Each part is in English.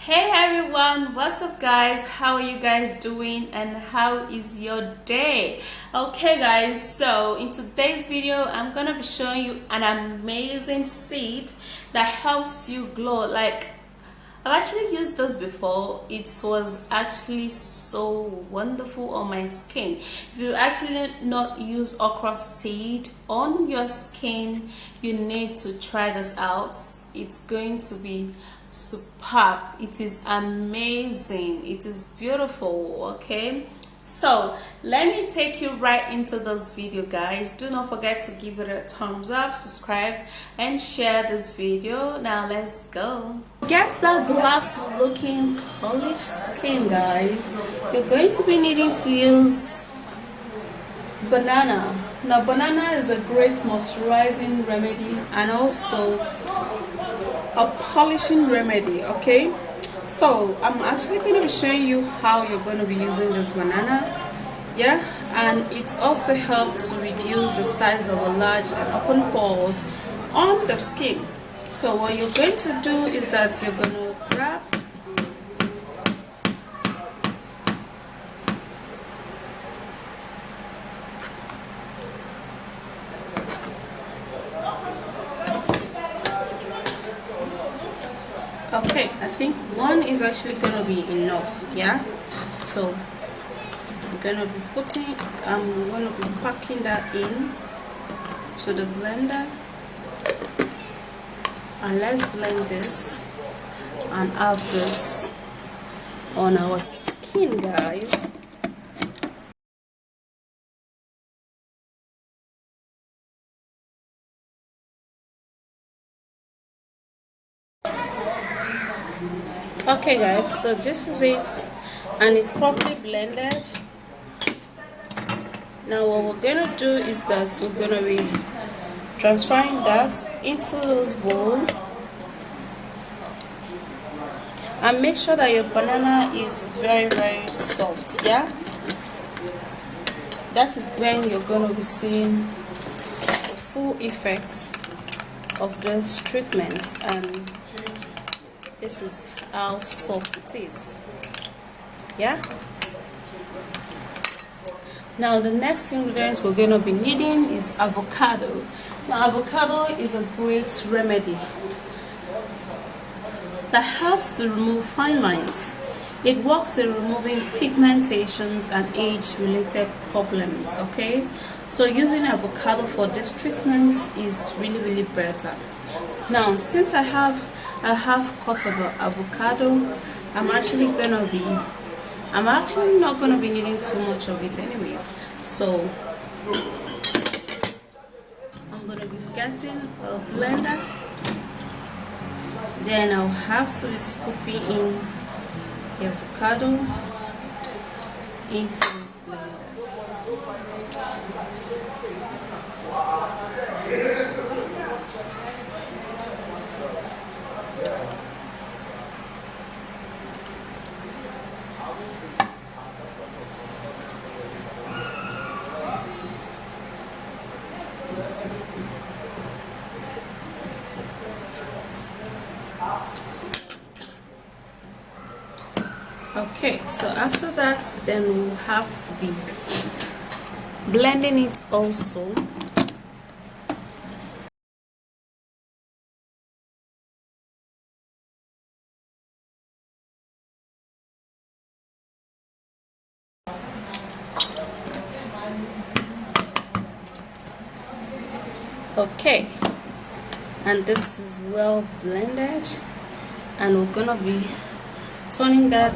Hey everyone, what's up guys? How are you guys doing and how is your day? Okay guys, so in today's video I'm gonna be showing you an amazing seed that helps you glow. Like, I've actually used this before. It was actually so wonderful on my skin. If you actually not use Okro Seed on your skin, you need to try this out. It's going to be superb. It is amazing. It is beautiful. Okay, so let me take you right into this video guys. Do not forget to give it a thumbs up, subscribe and share this video. Now let's go. Get that glass looking polished skin guys, you're going to be needing to use banana. Now banana is a great moisturizing remedy and also a polishing remedy. Okay, so I'm actually going to be showing you how you're going to be using this banana. Yeah, and it also helps to reduce the size of a large and open pores on the skin. So what you're going to do is that you're going to grab okay, I think one is actually going to be enough. Yeah, so I'm going to be packing that in to the blender, and let's blend this and have this on our skin guys. Okay guys, so this is it and it's properly blended. Now what we're gonna do is that we're gonna be transferring that into this bowl, and make sure that your banana is very soft. Yeah, that is when you're gonna be seeing the full effect of this treatment, and this is how soft it is. Yeah, now the next ingredient we're going to be needing is avocado. Now avocado is a great remedy that helps to remove fine lines. It works in removing pigmentations and age related problems. Okay, so using avocado for this treatment is really better. Now since I have a half cut of avocado, I'm actually not gonna be needing too much of it anyways. So I'm gonna be getting a blender, then I'll have to be scooping in the avocado into this blender. Okay, so after that, then we'll have to be blending it also. Okay, and this is well blended, and we're gonna be turning that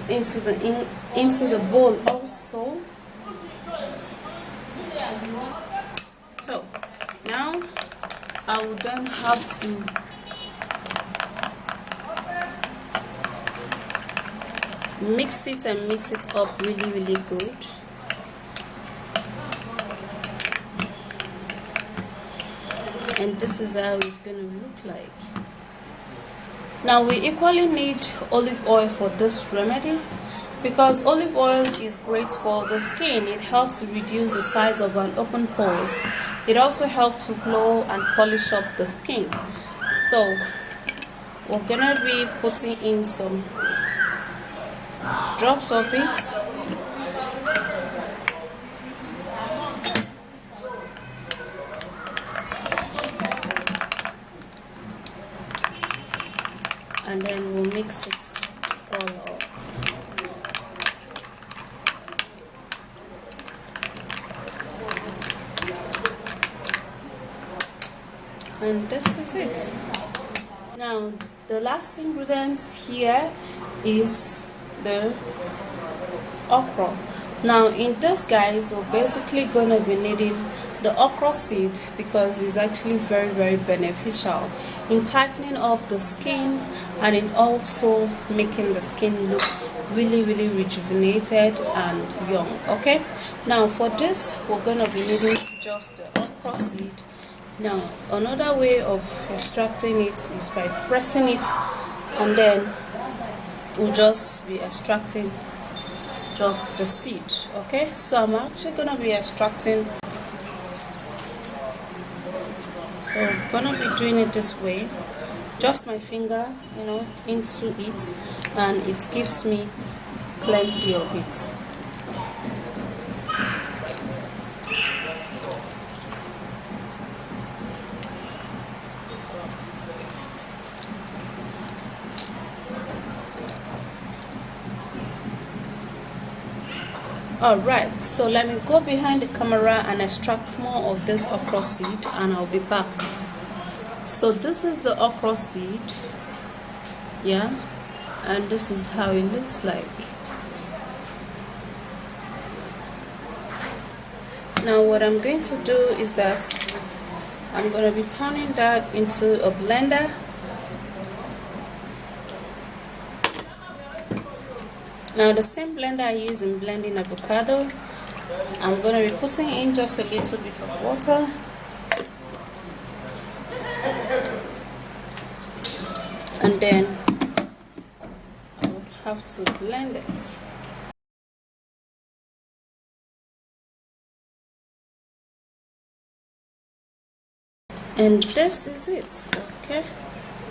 into the bowl also. So now I will then have to mix it up really good. And this is how it's gonna look like. Now we equally need olive oil for this remedy, because olive oil is great for the skin. It helps to reduce the size of an open pores. It also helps to glow and polish up the skin. So we're gonna be putting in some drops of it. And then we'll mix it all up. And this is it. Now the last ingredients here is the okra. Now in this, guys, we're basically going to be needing the okra seed because it's actually very beneficial in tightening up the skin and in also making the skin look really rejuvenated and young. Okay, now for this we're going to be needing just the okra seed. Now another way of extracting it is by pressing it, and then we'll just be extracting just the seed. Okay, so I'm actually gonna be extracting, so I'm gonna be doing it this way, just my finger, you know, into it, and it gives me plenty of it. Alright, so let me go behind the camera and extract more of this okra seed, and I'll be back. So this is the okra seed, yeah, and this is how it looks like. Now what I'm going to do is that I'm going to be turning that into a blender. Now the same blender I use in blending avocado, I'm going to be putting in just a little bit of water. And then I would have to blend it. And this is it. Okay,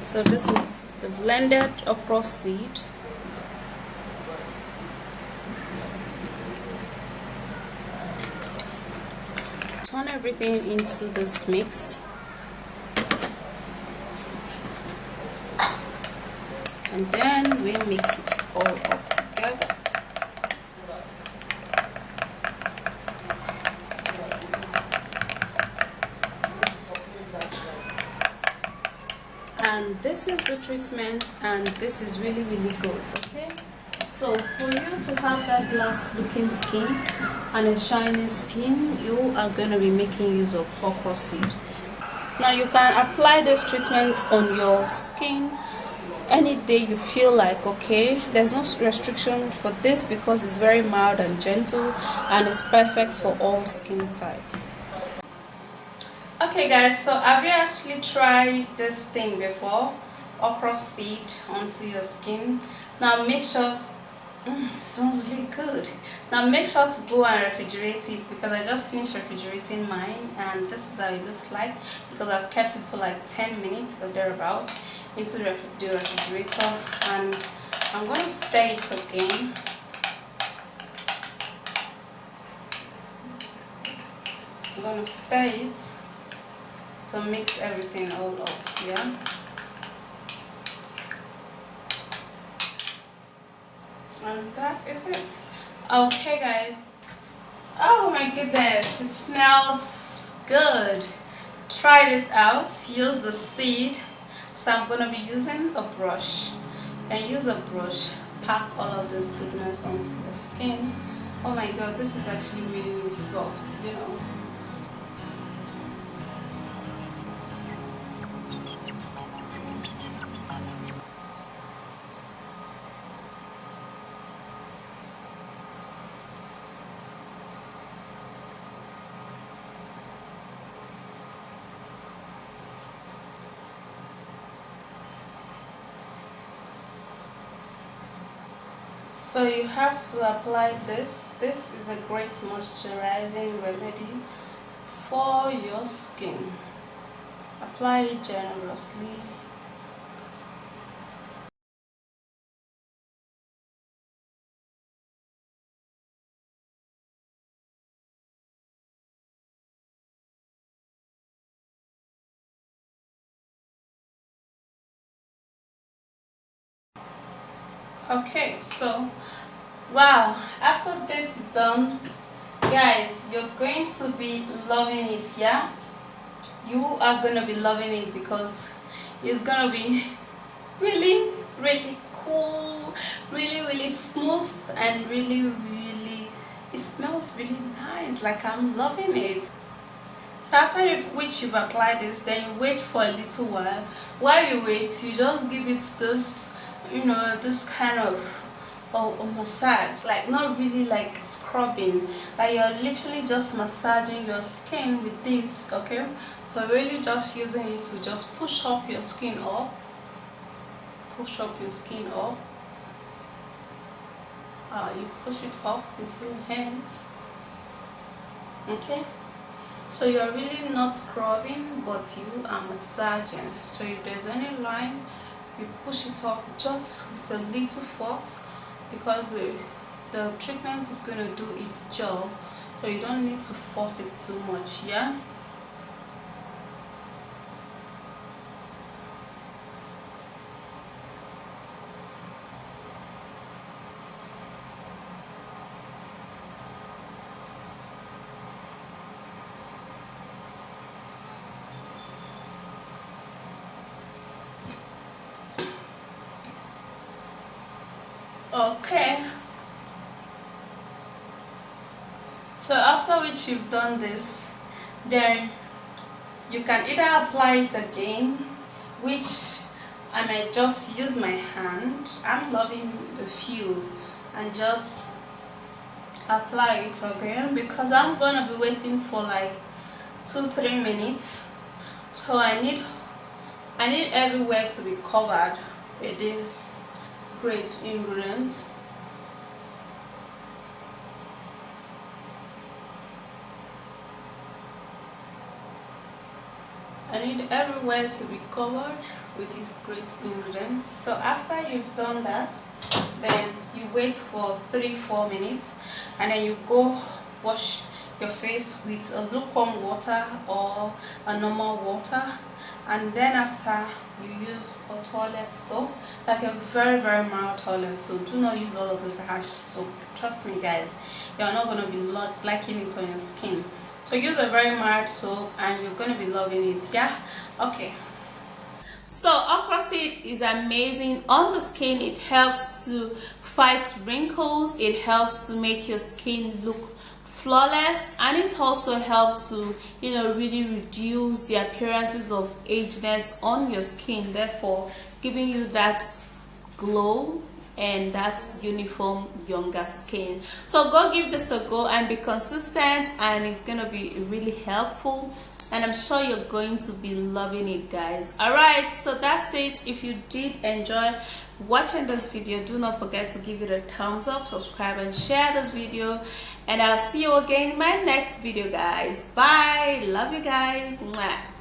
so this is the blended okra seed. Turn everything into this mix, and then we mix it all up together. And this is the treatment, and this is really good. Okay, so for you to have that glass looking skin and a shiny skin, you are going to be making use of okra seed. Now you can apply this treatment on your skin any day you feel like. Okay, there's no restriction for this because it's very mild and gentle, and it's perfect for all skin type. Okay guys, so have you actually tried this thing before, okra seed onto your skin? Now make sure, smells really good. Now make sure to go and refrigerate it, because I just finished refrigerating mine, and this is how it looks like, because I've kept it for like 10 minutes or thereabout into the refrigerator. And I'm going to stir it again. I'm going to stir it to mix everything all up, yeah. And that is it. Okay guys, oh my goodness, it smells good. Try this out. Use the seed. So I'm gonna be using a brush, and use a brush, pack all of this goodness onto your skin. Oh my god, this is actually really soft, you know. So you have to apply this. This is a great moisturizing remedy for your skin. Apply it generously. Okay, so wow, after this is done, guys, you're going to be loving it. Yeah, you are gonna be loving it because it's gonna be really, really cool, really, really smooth, and really, really, it smells really nice. Like, I'm loving it. So after you've applied this, then you wait for a little while. While you wait, you just give it this, this kind of massage, like not really like scrubbing, like you're literally just massaging your skin with this, okay? But really just using it to just push up your skin up, push up your skin up. You push it up with your hands, okay? So you're really not scrubbing, but you are massaging. So if there's any line, you push it up just with a little force, because the treatment is going to do its job. So you don't need to force it too much. Yeah. Okay, so after which you've done this, then you can either apply it again, which I might just use my hand. I'm loving the feel, and just apply it again, because I'm gonna be waiting for like 2-3 minutes. So I need everywhere to be covered with this great ingredient. I need everywhere to be covered with these great ingredients. So after you've done that, then you wait for 3-4 minutes, and then you go wash your face with a lukewarm water or a normal water, and then after you use a toilet soap, like a very, very mild toilet soap. Do not use all of this harsh soap. Trust me, guys, you're not going to be liking it on your skin. So use a very mild soap and you're going to be loving it. Yeah. Okay, so okra seed is amazing on the skin. It helps to fight wrinkles, it helps to make your skin look flawless, and it also helps to really reduce the appearances of ageness on your skin, therefore giving you that glow and that's uniform younger skin. So go give this a go and be consistent, and it's gonna be really helpful, and I'm sure you're going to be loving it, guys. All right, so that's it. If you did enjoy watching this video, do not forget to give it a thumbs up, subscribe, and share this video, and I'll see you again in my next video, guys. Bye. Love you guys. Mwah.